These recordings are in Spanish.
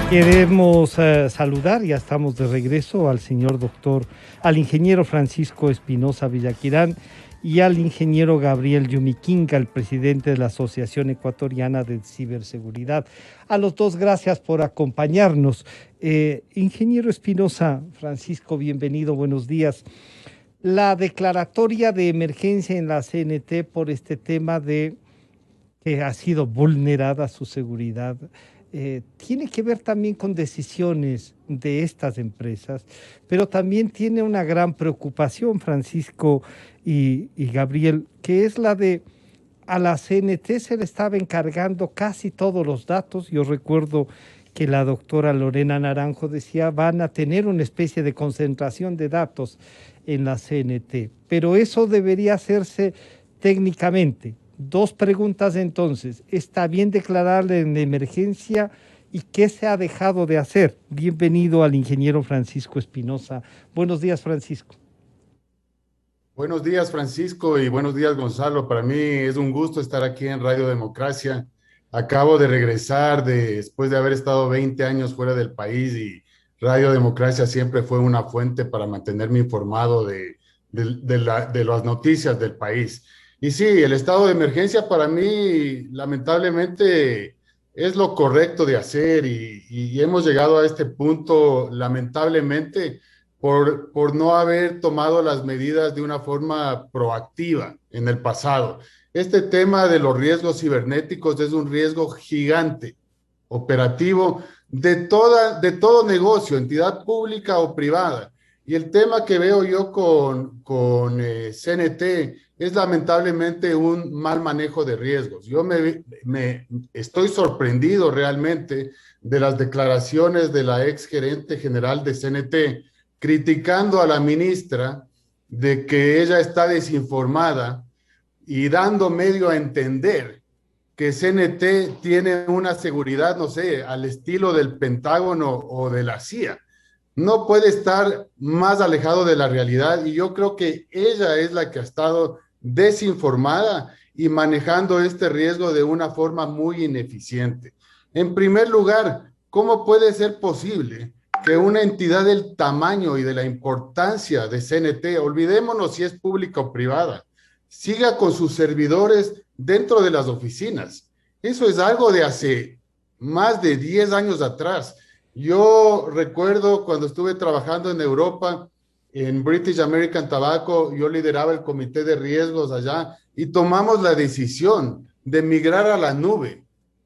Queremos saludar, ya estamos de regreso, al ingeniero Francisco Espinosa Villaquirán y al ingeniero Gabriel Yumiquinga, el presidente de la Asociación Ecuatoriana de Ciberseguridad. A los dos, gracias por acompañarnos. Ingeniero Espinosa, Francisco, bienvenido, buenos días. La declaratoria de emergencia en la CNT por este tema de que ha sido vulnerada su seguridad tiene que ver también con decisiones de estas empresas, pero también tiene una gran preocupación, Francisco y Gabriel, que es la de a la CNT se le estaba encargando casi todos los datos. Yo recuerdo que la doctora Lorena Naranjo decía van a tener una especie de concentración de datos en la CNT, pero eso debería hacerse técnicamente. Dos preguntas entonces. ¿Está bien declararle en emergencia y qué se ha dejado de hacer? Bienvenido al ingeniero Francisco Espinosa. Buenos días, Francisco. Buenos días, Francisco, y buenos días, Gonzalo. Para mí es un gusto estar aquí en Radio Democracia. Acabo de regresar después de haber estado 20 años fuera del país y Radio Democracia siempre fue una fuente para mantenerme informado de las noticias del país. Y sí, el estado de emergencia para mí, lamentablemente, es lo correcto de hacer y hemos llegado a este punto, lamentablemente, por no haber tomado las medidas de una forma proactiva en el pasado. Este tema de los riesgos cibernéticos es un riesgo gigante, operativo, de todo negocio, entidad pública o privada. Y el tema que veo yo con CNT es lamentablemente un mal manejo de riesgos. Yo me estoy sorprendido realmente de las declaraciones de la ex gerente general de CNT criticando a la ministra de que ella está desinformada y dando medio a entender que CNT tiene una seguridad, no sé, al estilo del Pentágono o de la CIA. No puede estar más alejado de la realidad y yo creo que ella es la que ha estado desinformada y manejando este riesgo de una forma muy ineficiente. En primer lugar, ¿cómo puede ser posible que una entidad del tamaño y de la importancia de CNT, olvidémonos si es pública o privada, siga con sus servidores dentro de las oficinas? Eso es algo de hace más de 10 años atrás. Yo recuerdo cuando estuve trabajando en Europa, en British American Tobacco, yo lideraba el comité de riesgos allá y tomamos la decisión de migrar a la nube,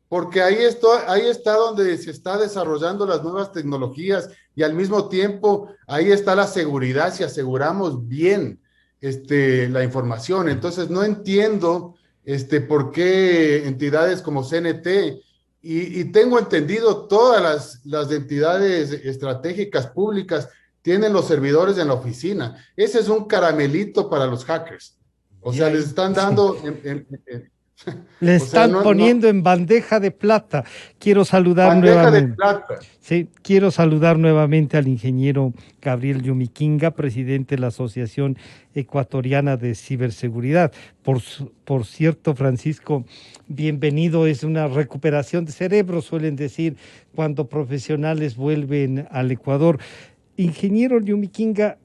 porque ahí está donde se está desarrollando las nuevas tecnologías y al mismo tiempo ahí está la seguridad si aseguramos bien la información. Entonces no entiendo por qué entidades como CNT y tengo entendido todas las entidades estratégicas públicas tienen los servidores en la oficina. Ese es un caramelito para los hackers. O sea, les están dando le o sea, están poniendo en bandeja de plata. Quiero saludar bandeja de nuevamente. plata. Sí, quiero saludar nuevamente al ingeniero Gabriel Yumiquinga, presidente de la Asociación Ecuatoriana de Ciberseguridad. Por cierto, Francisco, bienvenido. Es una recuperación de cerebro, suelen decir, cuando profesionales vuelven al Ecuador. Ingeniero Yumiquinga,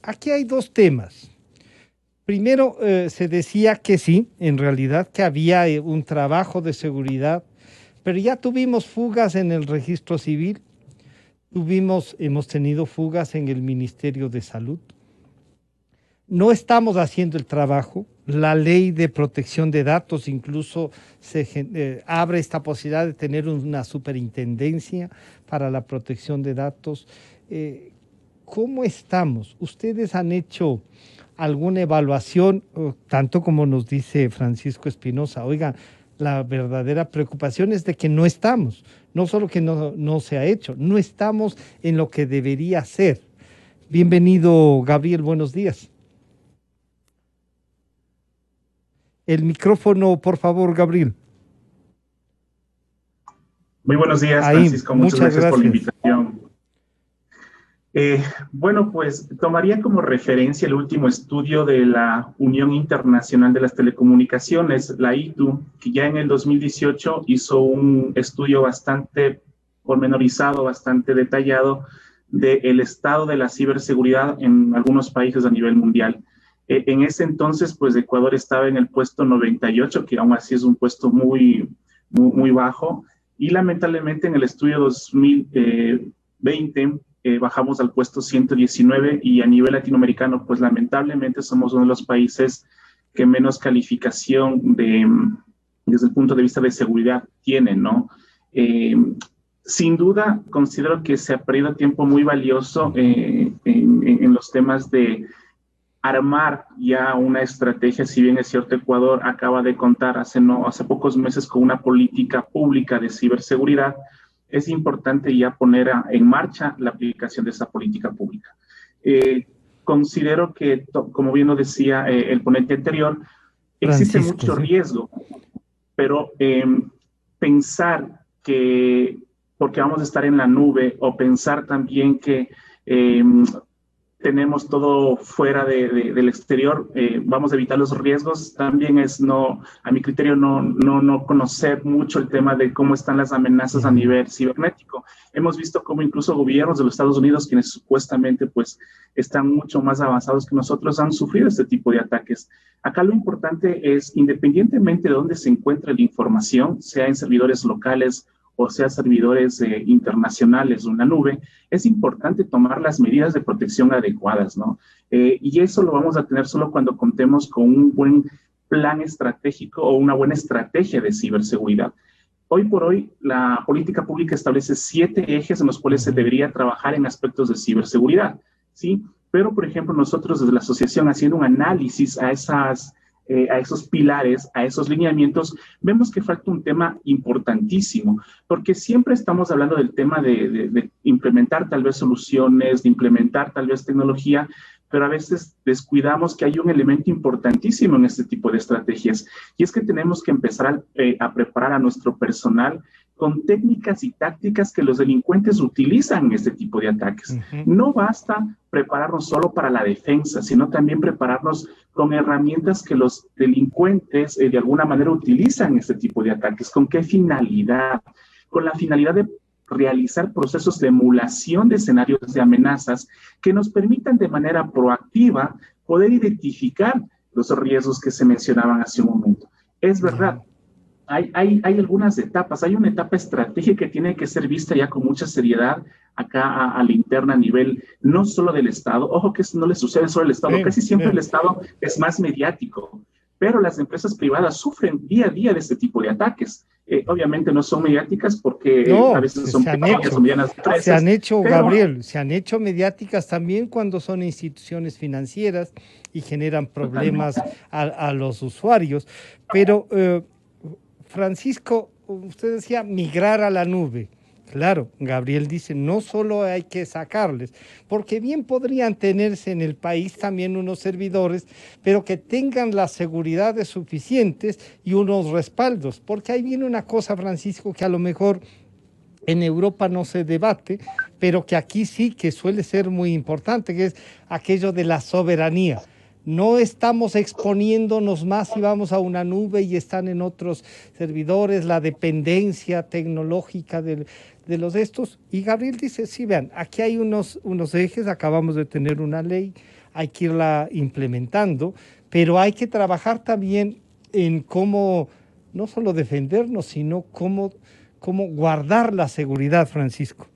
aquí hay dos temas. Primero, se decía que sí, en realidad, que había un trabajo de seguridad, pero ya tuvimos fugas en el registro civil, hemos tenido fugas en el Ministerio de Salud. No estamos haciendo el trabajo. La ley de protección de datos incluso abre esta posibilidad de tener una superintendencia para la protección de datos. ¿Cómo estamos? ¿Ustedes han hecho alguna evaluación, tanto como nos dice Francisco Espinosa? Oiga, la verdadera preocupación es de que no estamos, no solo que no se ha hecho, no estamos en lo que debería ser. Bienvenido, Gabriel, buenos días. El micrófono, por favor, Gabriel. Muy buenos días, Ahí, Francisco. Muchas gracias por la invitación. Bueno, pues tomaría como referencia el último estudio de la Unión Internacional de las Telecomunicaciones, la ITU, que ya en el 2018 hizo un estudio bastante pormenorizado, bastante detallado del estado de la ciberseguridad en algunos países a nivel mundial. En ese entonces, pues Ecuador estaba en el puesto 98, que aún así es un puesto muy bajo, y lamentablemente en el estudio 2020 bajamos al puesto 119 y a nivel latinoamericano, pues lamentablemente somos uno de los países que menos calificación desde el punto de vista de seguridad tienen, ¿no? Sin duda, considero que se ha perdido tiempo muy valioso en los temas de armar ya una estrategia. Si bien es cierto, Ecuador acaba de contar hace pocos meses con una política pública de ciberseguridad, es importante ya poner en marcha la aplicación de esa política pública. Considero que, como bien lo decía el ponente anterior, existe mucho riesgo, pero pensar que porque vamos a estar en la nube, o pensar también que tenemos todo fuera del exterior, vamos a evitar los riesgos, también es a mi criterio no conocer mucho el tema de cómo están las amenazas a nivel cibernético. Hemos visto cómo incluso gobiernos de los Estados Unidos, quienes supuestamente pues están mucho más avanzados que nosotros, han sufrido este tipo de ataques. Acá lo importante es, independientemente de dónde se encuentre la información, sea en servidores locales o sea servidores internacionales o una nube, es importante tomar las medidas de protección adecuadas, ¿no? Y eso lo vamos a tener solo cuando contemos con un buen plan estratégico o una buena estrategia de ciberseguridad. Hoy por hoy, la política pública establece 7 ejes en los cuales se debería trabajar en aspectos de ciberseguridad, ¿sí? Pero, por ejemplo, nosotros desde la asociación, haciendo un análisis a esos pilares, a esos lineamientos, vemos que falta un tema importantísimo, porque siempre estamos hablando del tema de implementar tal vez soluciones, de implementar tal vez tecnología, pero a veces descuidamos que hay un elemento importantísimo en este tipo de estrategias, y es que tenemos que empezar a preparar a nuestro personal con técnicas y tácticas que los delincuentes utilizan en este tipo de ataques. No basta prepararnos solo para la defensa, sino también prepararnos con herramientas que los delincuentes de alguna manera utilizan en este tipo de ataques. ¿Con qué finalidad? Con la finalidad de realizar procesos de emulación de escenarios de amenazas que nos permitan de manera proactiva poder identificar los riesgos que se mencionaban hace un momento. Es verdad. Hay algunas etapas. Hay una etapa estratégica que tiene que ser vista ya con mucha seriedad acá a la interna a nivel no solo del Estado. Ojo que eso no le sucede solo al Estado. Casi siempre el Estado es más mediático, pero las empresas privadas sufren día a día de este tipo de ataques. Obviamente no son mediáticas porque a veces son pequeñas o medianas empresas. Se han hecho, Gabriel, se han hecho mediáticas también cuando son instituciones financieras y generan problemas a los usuarios. Pero Francisco, usted decía migrar a la nube. Claro, Gabriel dice, no solo hay que sacarles, porque bien podrían tenerse en el país también unos servidores, pero que tengan las seguridades suficientes y unos respaldos, porque ahí viene una cosa, Francisco, que a lo mejor en Europa no se debate, pero que aquí sí que suele ser muy importante, que es aquello de la soberanía. No estamos exponiéndonos más si vamos a una nube y están en otros servidores, la dependencia tecnológica de los estos. Y Gabriel dice, sí, vean, aquí hay unos ejes, acabamos de tener una ley, hay que irla implementando, pero hay que trabajar también en cómo no solo defendernos, sino cómo guardar la seguridad, Francisco.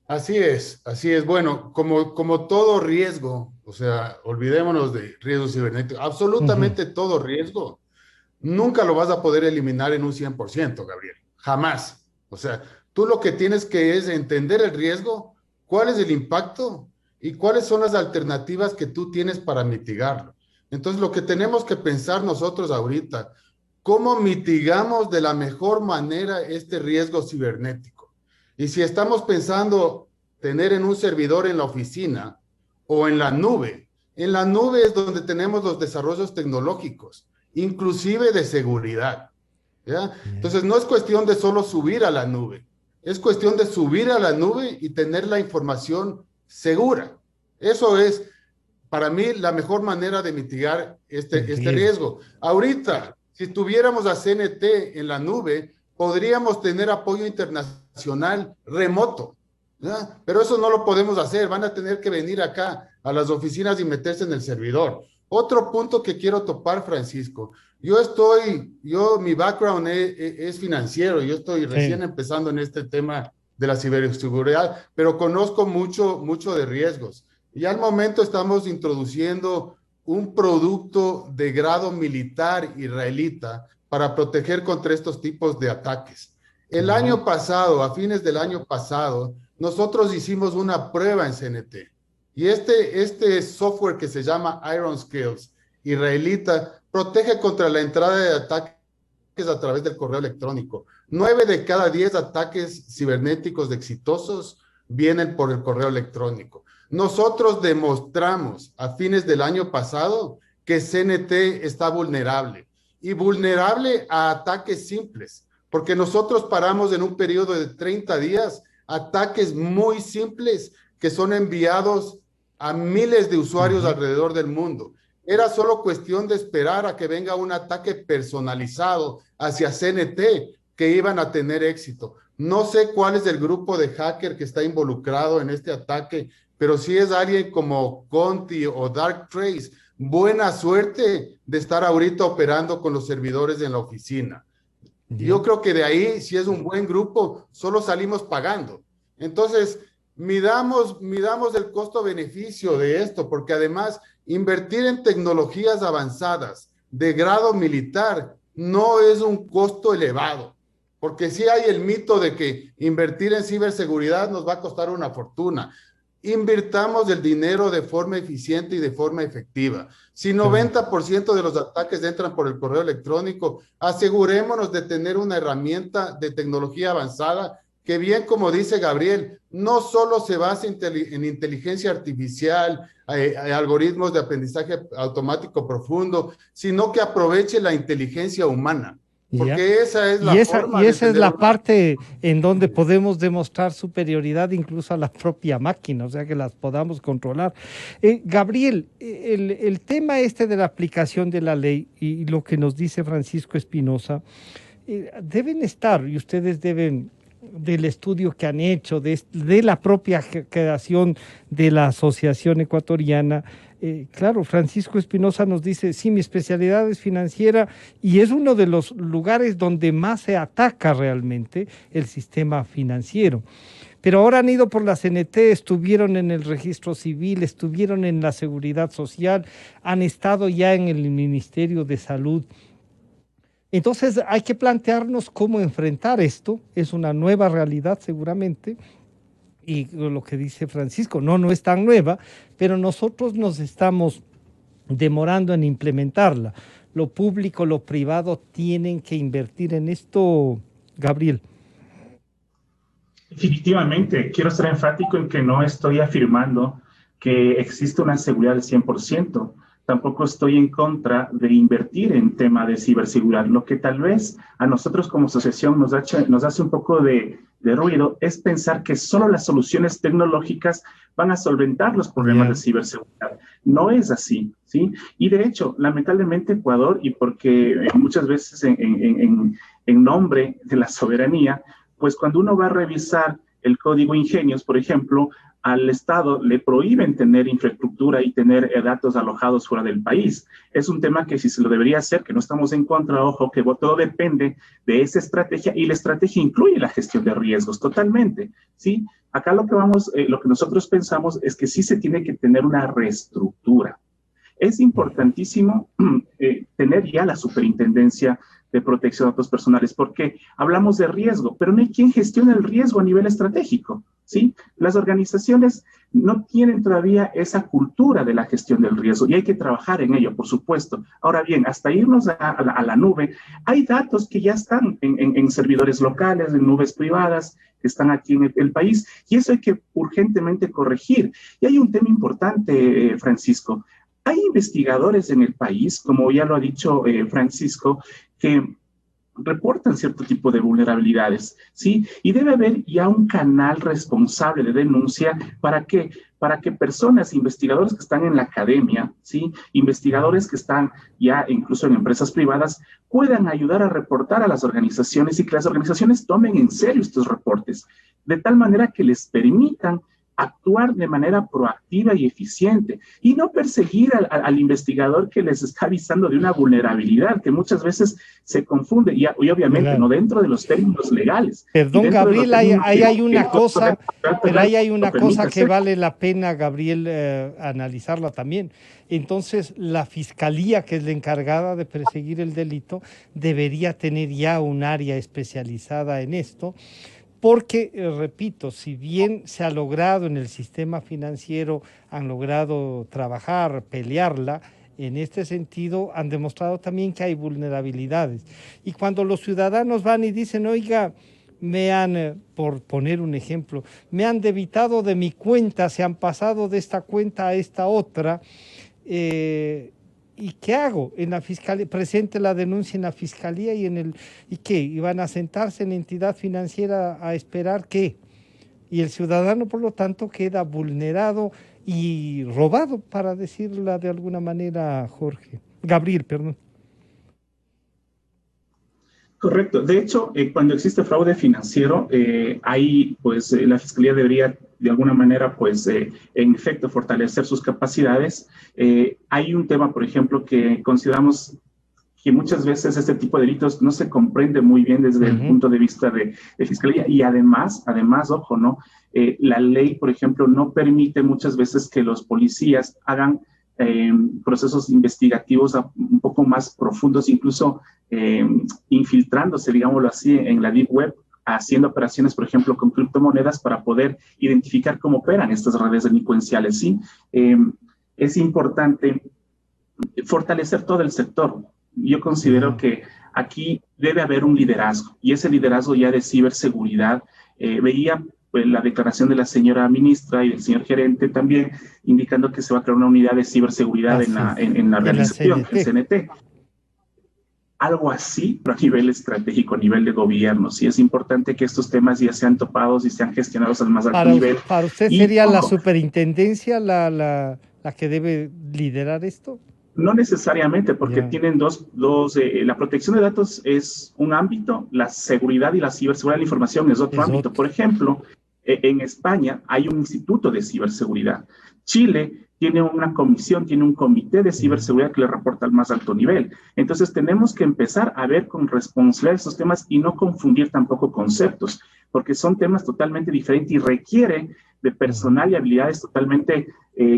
Así es. Bueno, como todo riesgo, o sea, olvidémonos de riesgo cibernético, absolutamente todo riesgo, nunca lo vas a poder eliminar en un 100%, Gabriel, jamás. O sea, tú lo que tienes que es entender el riesgo, cuál es el impacto y cuáles son las alternativas que tú tienes para mitigarlo. Entonces, lo que tenemos que pensar nosotros ahorita, ¿cómo mitigamos de la mejor manera este riesgo cibernético? Y si estamos pensando tener en un servidor en la oficina o en la nube es donde tenemos los desarrollos tecnológicos, inclusive de seguridad, ¿ya? Entonces no es cuestión de solo subir a la nube, es cuestión de subir a la nube y tener la información segura. Eso es, para mí, la mejor manera de mitigar este riesgo. Ahorita, si tuviéramos a CNT en la nube, podríamos tener apoyo internacional nacional remoto, ¿ya? Pero eso no lo podemos hacer, van a tener que venir acá a las oficinas y meterse en el servidor. Otro punto que quiero topar, Francisco, mi background es financiero, yo estoy recién empezando en este tema de la ciberseguridad, pero conozco mucho de riesgos. Y al momento estamos introduciendo un producto de grado militar israelita para proteger contra estos tipos de ataques. El año pasado, a fines del año pasado, nosotros hicimos una prueba en CNT. Y este software que se llama Iron Skills israelita protege contra la entrada de ataques a través del correo electrónico. 9 de cada 10 ataques cibernéticos exitosos vienen por el correo electrónico. Nosotros demostramos a fines del año pasado que CNT está vulnerable y vulnerable a ataques simples, porque nosotros paramos en un periodo de 30 días ataques muy simples que son enviados a miles de usuarios alrededor del mundo. Era solo cuestión de esperar a que venga un ataque personalizado hacia CNT que iban a tener éxito. No sé cuál es el grupo de hacker que está involucrado en este ataque, pero si es alguien como Conti o Darktrace, buena suerte de estar ahorita operando con los servidores en la oficina. Bien. Yo creo que de ahí, si es un buen grupo, solo salimos pagando. Entonces, midamos el costo-beneficio de esto, porque además invertir en tecnologías avanzadas de grado militar no es un costo elevado, porque sí hay el mito de que invertir en ciberseguridad nos va a costar una fortuna. Invirtamos el dinero de forma eficiente y de forma efectiva. Si 90% de los ataques entran por el correo electrónico, asegurémonos de tener una herramienta de tecnología avanzada que, bien como dice Gabriel, no solo se basa en inteligencia artificial, algoritmos de aprendizaje automático profundo, sino que aproveche la inteligencia humana. Porque esa es la forma. Y esa es la parte en donde podemos demostrar superioridad incluso a la propia máquina, o sea, que las podamos controlar. Gabriel, el tema de la aplicación de la ley y lo que nos dice Francisco Espinosa, deben estar, y ustedes deben, del estudio que han hecho, de la propia creación de la Asociación Ecuatoriana. Claro, Francisco Espinosa nos dice, sí, mi especialidad es financiera y es uno de los lugares donde más se ataca realmente el sistema financiero. Pero ahora han ido por la CNT, estuvieron en el registro civil, estuvieron en la seguridad social, han estado ya en el Ministerio de Salud. Entonces hay que plantearnos cómo enfrentar esto, es una nueva realidad seguramente, y lo que dice Francisco, no es tan nueva, pero nosotros nos estamos demorando en implementarla. Lo público, lo privado tienen que invertir en esto, Gabriel. Definitivamente, quiero ser enfático en que no estoy afirmando que existe una seguridad del 100%. Tampoco estoy en contra de invertir en tema de ciberseguridad. Lo que tal vez a nosotros como asociación nos hace un poco de ruido es pensar que solo las soluciones tecnológicas van a solventar los problemas de ciberseguridad. No es así, ¿sí? Y de hecho, lamentablemente Ecuador, y porque muchas veces en nombre de la soberanía, pues cuando uno va a revisar el código Ingenios, por ejemplo, al Estado le prohíben tener infraestructura y tener datos alojados fuera del país. Es un tema que sí se lo debería hacer, que no estamos en contra, ojo, que todo depende de esa estrategia y la estrategia incluye la gestión de riesgos totalmente, ¿sí? Acá lo que nosotros pensamos es que sí se tiene que tener una reestructura. Es importantísimo tener ya la superintendencia de protección de datos personales, porque hablamos de riesgo, pero no hay quien gestione el riesgo a nivel estratégico, ¿sí? Las organizaciones no tienen todavía esa cultura de la gestión del riesgo y hay que trabajar en ello, por supuesto. Ahora bien, hasta irnos a la nube, hay datos que ya están en servidores locales, en nubes privadas, que están aquí en el país, y eso hay que urgentemente corregir. Y hay un tema importante, Francisco. Hay investigadores en el país, como ya lo ha dicho Francisco, que reportan cierto tipo de vulnerabilidades, ¿sí? Y debe haber ya un canal responsable de denuncia. ¿Para qué? para que personas, investigadores que están en la academia, ¿sí? Investigadores que están ya incluso en empresas privadas, puedan ayudar a reportar a las organizaciones y que las organizaciones tomen en serio estos reportes, de tal manera que les permitan actuar de manera proactiva y eficiente y no perseguir al investigador que les está avisando de una vulnerabilidad que muchas veces se confunde y obviamente claro. no dentro de los términos legales. Perdón, Gabriel, ahí hay una cosa, pero ahí hay una cosa que vale la pena, Gabriel, analizarla también. Entonces, la fiscalía, que es la encargada de perseguir el delito, debería tener ya un área especializada en esto. Porque, repito, si bien se ha logrado en el sistema financiero, han logrado trabajar, pelearla, en este sentido han demostrado también que hay vulnerabilidades. Y cuando los ciudadanos van y dicen, oiga, me han, por poner un ejemplo, me han debitado de mi cuenta, se han pasado de esta cuenta a esta otra, ¿y qué hago? En la fiscalía, presente la denuncia en la fiscalía ¿y qué? ¿Y van a sentarse en la entidad financiera a esperar qué? Y el ciudadano, por lo tanto, queda vulnerado y robado, para decirla de alguna manera, Jorge. Gabriel, perdón. Correcto. De hecho, cuando existe fraude financiero, ahí pues la Fiscalía debería de alguna manera pues en efecto fortalecer sus capacidades. Hay un tema, por ejemplo, que consideramos que muchas veces este tipo de delitos no se comprende muy bien desde el punto de vista de Fiscalía y además, ojo, ¿no? La ley, por ejemplo, no permite muchas veces que los policías hagan procesos investigativos un poco más profundos, incluso infiltrándose, digámoslo así, en la Deep Web, haciendo operaciones, por ejemplo, con criptomonedas para poder identificar cómo operan estas redes delincuenciales, ¿sí? Es importante fortalecer todo el sector. Yo considero que aquí debe haber un liderazgo, y ese liderazgo ya de ciberseguridad, veía pues, la declaración de la señora ministra y del señor gerente también, indicando que se va a crear una unidad de ciberseguridad en la realización, el CNT. Algo así, pero a nivel estratégico, a nivel de gobierno. Sí es importante que estos temas ya sean topados y sean gestionados al más alto nivel. ¿Para usted sería la superintendencia la que debe liderar esto? No necesariamente, porque tienen la protección de datos es un ámbito, la seguridad y la ciberseguridad de la información es otro ámbito. Por ejemplo, en España hay un instituto de ciberseguridad. Chile tiene una comisión, tiene un comité de ciberseguridad que le reporta al más alto nivel. Entonces tenemos que empezar a ver con responsabilidad estos temas y no confundir tampoco conceptos, porque son temas totalmente diferentes y requieren de personal y habilidades totalmente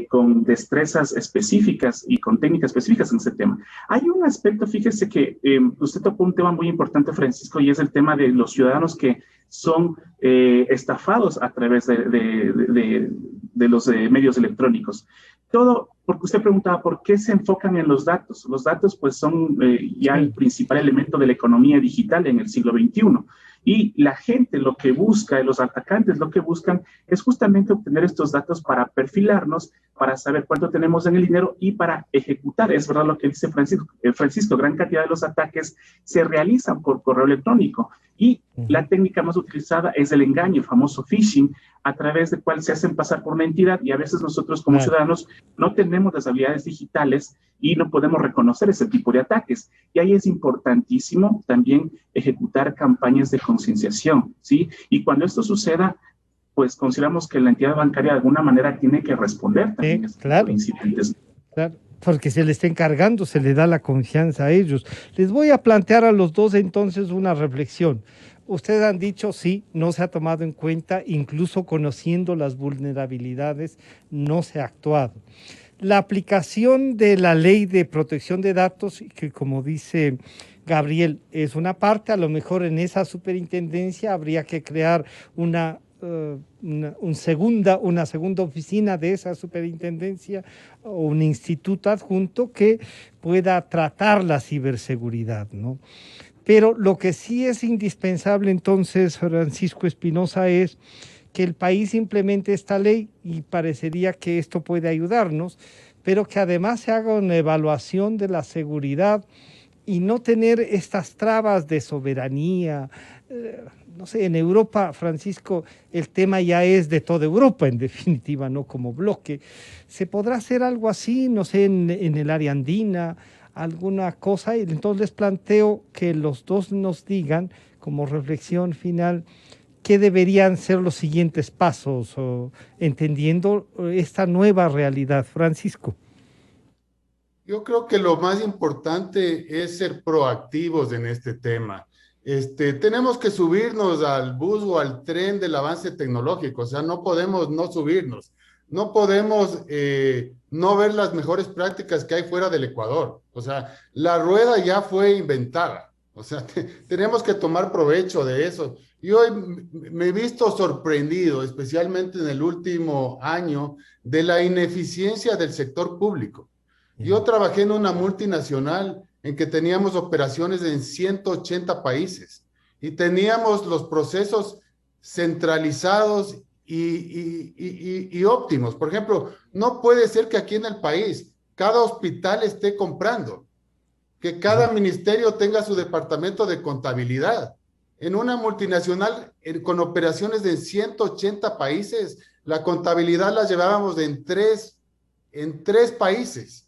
con destrezas específicas y con técnicas específicas en ese tema. Hay un aspecto, fíjese que usted tocó un tema muy importante, Francisco, y es el tema de los ciudadanos que son estafados a través de los medios electrónicos. Todo, porque usted preguntaba, ¿por qué se enfocan en los datos? Los datos, pues, son ya el principal elemento de la economía digital en el siglo XXI. Y la gente lo que busca, los atacantes lo que buscan es justamente obtener estos datos para perfilarnos, para saber cuánto tenemos en el dinero y para ejecutar. Es verdad lo que dice Francisco, gran cantidad de los ataques se realizan por correo electrónico y la técnica más utilizada es el engaño, el famoso phishing, a través del cual se hacen pasar por una entidad y a veces nosotros como ciudadanos no tenemos las habilidades digitales y no podemos reconocer ese tipo de ataques. Y ahí es importantísimo también ejecutar campañas de concienciación, ¿sí? Y cuando esto suceda, pues consideramos que la entidad bancaria de alguna manera tiene que responder también a este tipo de incidentes. Claro, porque se le está encargando, se le da la confianza a ellos. Les voy a plantear a los dos entonces una reflexión. Ustedes han dicho, sí, no se ha tomado en cuenta, incluso conociendo las vulnerabilidades, no se ha actuado. La aplicación de la ley de protección de datos, que como dice Gabriel, es una parte, a lo mejor en esa superintendencia habría que crear una segunda oficina de esa superintendencia o un instituto adjunto que pueda tratar la ciberseguridad, ¿no? Pero lo que sí es indispensable entonces, Francisco Espinosa, es que el país implemente esta ley y parecería que esto puede ayudarnos, pero que además se haga una evaluación de la seguridad y no tener estas trabas de soberanía, no sé, en Europa, Francisco, el tema ya es de toda Europa, en definitiva, no como bloque. ¿Se podrá hacer algo así, no sé, en el área andina, alguna cosa? Y entonces les planteo que los dos nos digan, como reflexión final, qué deberían ser los siguientes pasos, o, entendiendo esta nueva realidad, Francisco. Yo creo que lo más importante es ser proactivos en este tema. Tenemos que subirnos al bus o al tren del avance tecnológico, o sea, no podemos no subirnos, no podemos no ver las mejores prácticas que hay fuera del Ecuador. O sea, la rueda ya fue inventada, o sea, tenemos que tomar provecho de eso. Y hoy me he visto sorprendido, especialmente en el último año, de la ineficiencia del sector público. Yo trabajé en una multinacional en que teníamos operaciones en 180 países y teníamos los procesos centralizados y óptimos. Por ejemplo, no puede ser que aquí en el país cada hospital esté comprando, que cada ministerio tenga su departamento de contabilidad. En una multinacional con operaciones de 180 países, la contabilidad la llevábamos en tres países.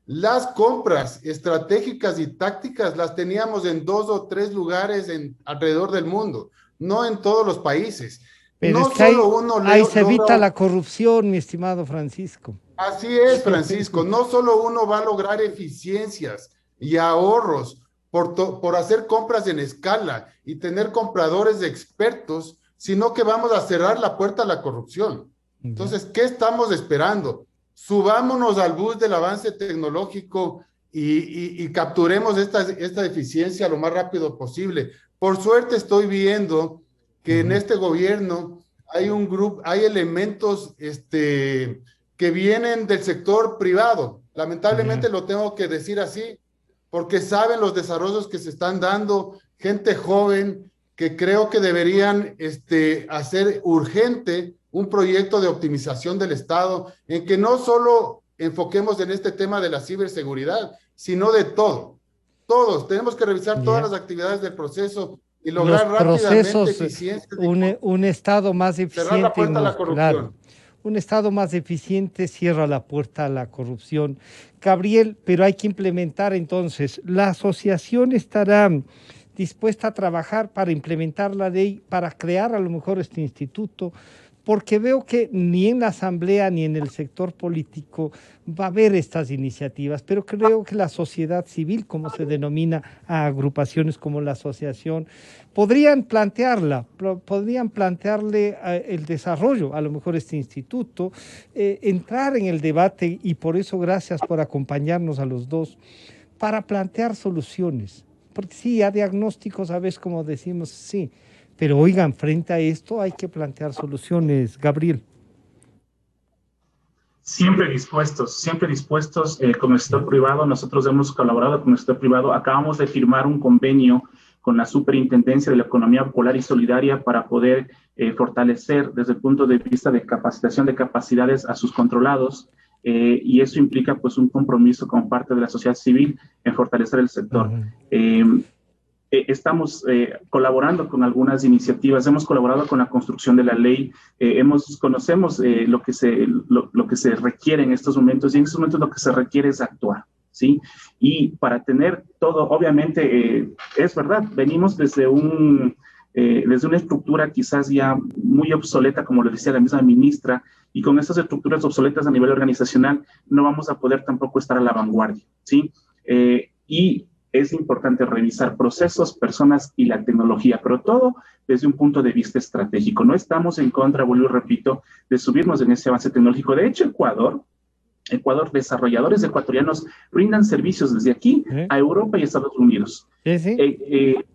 Las compras estratégicas y tácticas las teníamos en 2 o 3 lugares alrededor del mundo, no en todos los países. Pero no es que ahí se evita logra... la corrupción, mi estimado Francisco. Así es, Francisco. No solo uno va a lograr eficiencias y ahorros por hacer compras en escala y tener compradores expertos, sino que vamos a cerrar la puerta a la corrupción. Entonces, ¿qué estamos esperando? Subámonos al bus del avance tecnológico y capturemos esta eficiencia lo más rápido posible. Por suerte estoy viendo que en este gobierno hay un grupo, hay elementos que vienen del sector privado. Lamentablemente lo tengo que decir así, porque saben los desarrollos que se están dando, gente joven que creo que deberían hacer urgente un proyecto de optimización del Estado en que no solo enfoquemos en este tema de la ciberseguridad, sino de todo. Todos tenemos que revisar todas las actividades del proceso y lograr rápidamente eficiencia. Un Estado más eficiente. Cerrar la puerta a la corrupción. Claro, un Estado más eficiente cierra la puerta a la corrupción. Gabriel, pero hay que implementar entonces, la asociación estará dispuesta a trabajar para implementar la ley, para crear a lo mejor este instituto, porque veo que ni en la asamblea ni en el sector político va a haber estas iniciativas, pero creo que la sociedad civil, como se denomina a agrupaciones como la asociación, podrían plantearle el desarrollo, a lo mejor este instituto, entrar en el debate, y por eso gracias por acompañarnos a los dos, para plantear soluciones, porque sí, a diagnósticos a veces como decimos, sí, pero oigan, frente a esto hay que plantear soluciones. Gabriel. Siempre dispuestos con el sector privado. Nosotros hemos colaborado con el sector privado. Acabamos de firmar un convenio con la Superintendencia de la Economía Popular y Solidaria para poder fortalecer desde el punto de vista de capacitación de capacidades a sus controlados. Y eso implica pues un compromiso con parte de la sociedad civil en fortalecer el sector. Estamos colaborando con algunas iniciativas, hemos colaborado con la construcción de la ley, conocemos lo que se requiere en estos momentos, y en estos momentos lo que se requiere es actuar, ¿sí? Y para tener todo, obviamente, es verdad, venimos desde una estructura quizás ya muy obsoleta, como lo decía la misma ministra, y con estas estructuras obsoletas a nivel organizacional no vamos a poder tampoco estar a la vanguardia, ¿sí? Y es importante revisar procesos, personas y la tecnología, pero todo desde un punto de vista estratégico. No estamos en contra, vuelvo y repito, de subirnos en ese avance tecnológico. De hecho, Ecuador, desarrolladores ecuatorianos brindan servicios desde aquí a Europa y Estados Unidos.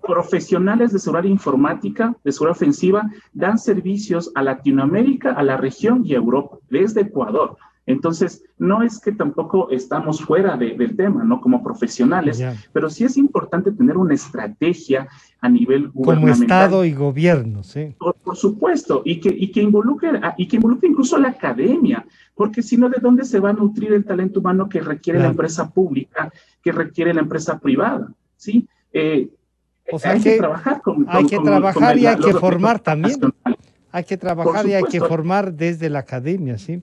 Profesionales de seguridad informática, de seguridad ofensiva, dan servicios a Latinoamérica, a la región y a Europa, desde Ecuador. Entonces, no es que tampoco estamos fuera del tema, ¿no? Como profesionales, pero sí es importante tener una estrategia a nivel gubernamental. Como Estado y gobierno, sí. Por supuesto, y que involucre incluso a la academia, porque si no, ¿de dónde se va a nutrir el talento humano que requiere la empresa pública, que requiere la empresa privada? ¿Sí? O sea hay que trabajar hay que trabajar y hay que formar también. nacional. Hay que trabajar y hay que formar desde la academia, ¿sí?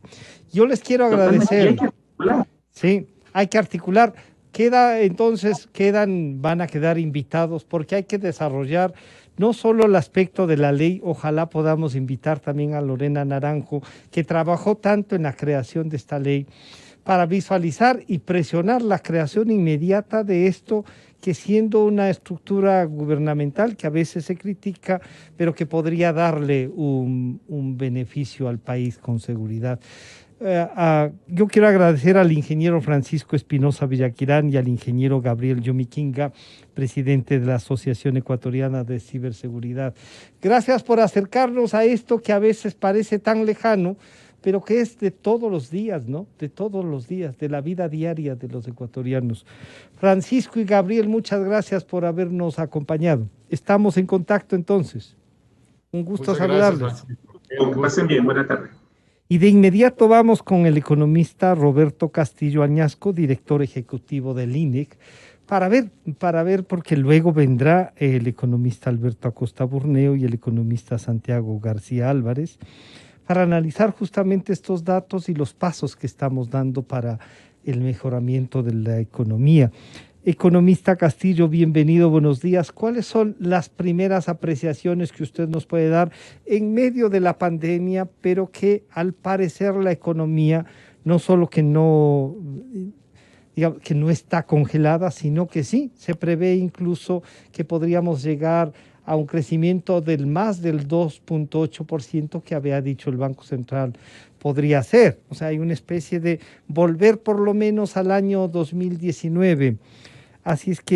Yo les quiero agradecer. Sí, hay que articular. Van a quedar invitados porque hay que desarrollar no solo el aspecto de la ley, ojalá podamos invitar también a Lorena Naranjo, que trabajó tanto en la creación de esta ley, para visualizar y presionar la creación inmediata de esto, que siendo una estructura gubernamental que a veces se critica, pero que podría darle un beneficio al país con seguridad. Yo quiero agradecer al ingeniero Francisco Espinosa Villaquirán y al ingeniero Gabriel Yomiquinga, presidente de la Asociación Ecuatoriana de Ciberseguridad. Gracias por acercarnos a esto que a veces parece tan lejano, pero que es de todos los días, ¿no? De todos los días, de la vida diaria de los ecuatorianos. Francisco y Gabriel, muchas gracias por habernos acompañado. Estamos en contacto entonces. Un gusto saludarles. Que pasen bien, buena tarde. Y de inmediato vamos con el economista Roberto Castillo Añasco, director ejecutivo del INEC, para ver, porque luego vendrá el economista Alberto Acosta Burneo y el economista Santiago García Álvarez, para analizar justamente estos datos y los pasos que estamos dando para el mejoramiento de la economía. Economista Castillo, bienvenido, buenos días. ¿Cuáles son las primeras apreciaciones que usted nos puede dar en medio de la pandemia, pero que al parecer la economía no solo que no, digamos, que no está congelada, sino que sí, se prevé incluso que podríamos llegar a un crecimiento del más del 2.8% que había dicho el Banco Central podría ser? O sea, hay una especie de volver por lo menos al año 2019. Así es que